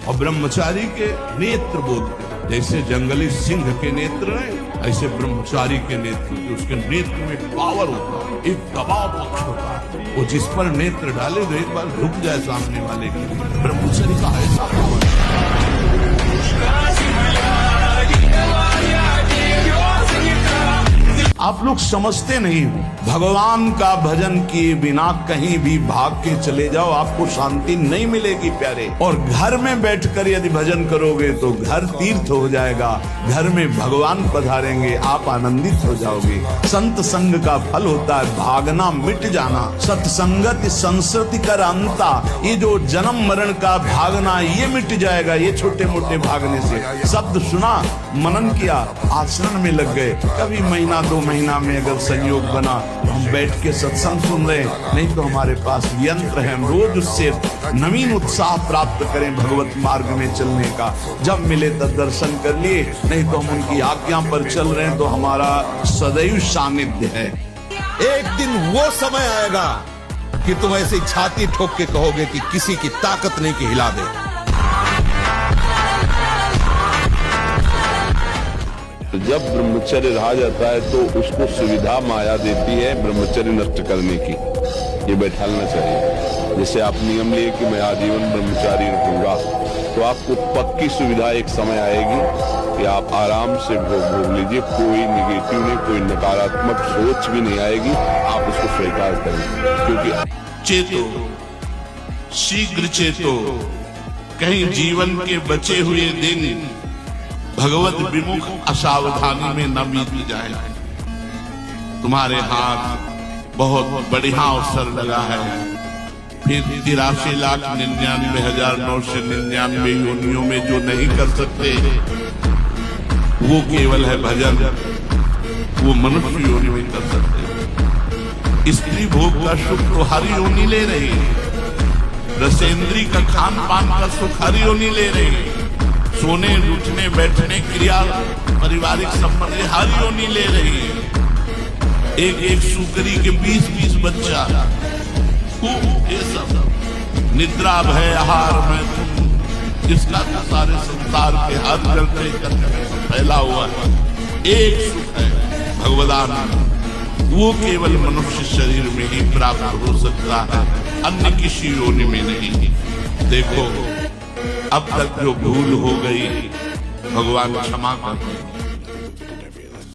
और ब्रह्मचारी के नेत्र बोलते हैं। जैसे जंगली सिंह के नेत्र है, ऐसे ब्रह्मचारी के नेत्र, उसके नेत्र में पावर होता है, एक दबाव पक्ष होता है। वो जिस पर नेत्र डाले तो एक बार रुक जाए सामने वाले के लिए। ब्रह्मचारी का ऐसा पावर। आप लोग समझते नहीं हो, भगवान का भजन किए बिना कहीं भी भाग के चले जाओ, आपको शांति नहीं मिलेगी प्यारे। और घर में बैठकर यदि भजन करोगे तो घर तीर्थ हो जाएगा, घर में भगवान पधारेंगे, आप आनंदित हो जाओगे। संत संग का फल होता है भागना, मिट जाना। सत्संगत संस्कृति कर अंता, ये जो जन्म मरण का भागना ये मिट जाएगा, ये छोटे मोटे भागने से। शब्द सुना, मनन किया, आचरण में लग गए। कभी महीना दो महीना में अगर संयोग बना तो हम बैठ के सत्संग सुन रहे, नहीं तो हमारे पास यंत्र है, हम रोज उससे नवीन उत्साह प्राप्त करें भगवत मार्ग में चलने का। जब मिले तब दर्शन कर लिए, नहीं तो हम उनकी आज्ञा पर चल रहे हैं तो हमारा सदैव सानिध्य है। एक दिन वो समय आएगा कि तुम ऐसे छाती ठोक के कहोगे कि किसी की ताकत नहीं कि हिला दे। जब ब्रह्मचर्य रहा जाता है तो उसको सुविधा माया देती है ब्रह्मचर्य नष्ट करने की। ये बैठालना चाहिए। जैसे आप नियम लिए कि मैं आजीवन ब्रह्मचारी रहूंगा, तो आपको पक्की सुविधा एक समय आएगी कि आप आराम से भोग लीजिए। कोई निगेटिव नहीं, कोई नकारात्मक सोच भी नहीं आएगी, आप उसको स्वीकार करेंगे। क्योंकि चेतो, शीघ्र चेतो, कहीं जीवन के बचे हुए दिन भगवत विमुख असावधानी में न बीत जाए। तुम्हारे हाथ बहुत बढ़िया अवसर लगा है। फिर 83,99,999 योनियों में जो नहीं कर सकते वो केवल है भजन, वो मनुष्य योनि में कर सकते। स्त्री भोग का सुख तो हर योनि ले रही है, रसेंद्री का खान पान का सुख हर योनि ले रही है, सोने उठने बैठने क्रिया पारिवारिक संबंध हर योनि ले रही है। एक एक सुकरी के 20-20 बच्चा, ये सब निद्रा भय आहार में इसका तो सारे संसार के हर जगह फैला हुआ है। एक सुख है भगवदान, वो केवल मनुष्य शरीर में ही प्राप्त हो सकता है, अन्य किसी योनि में नहीं। देखो अब तक जो भूल हो गई भगवान क्षमा कर।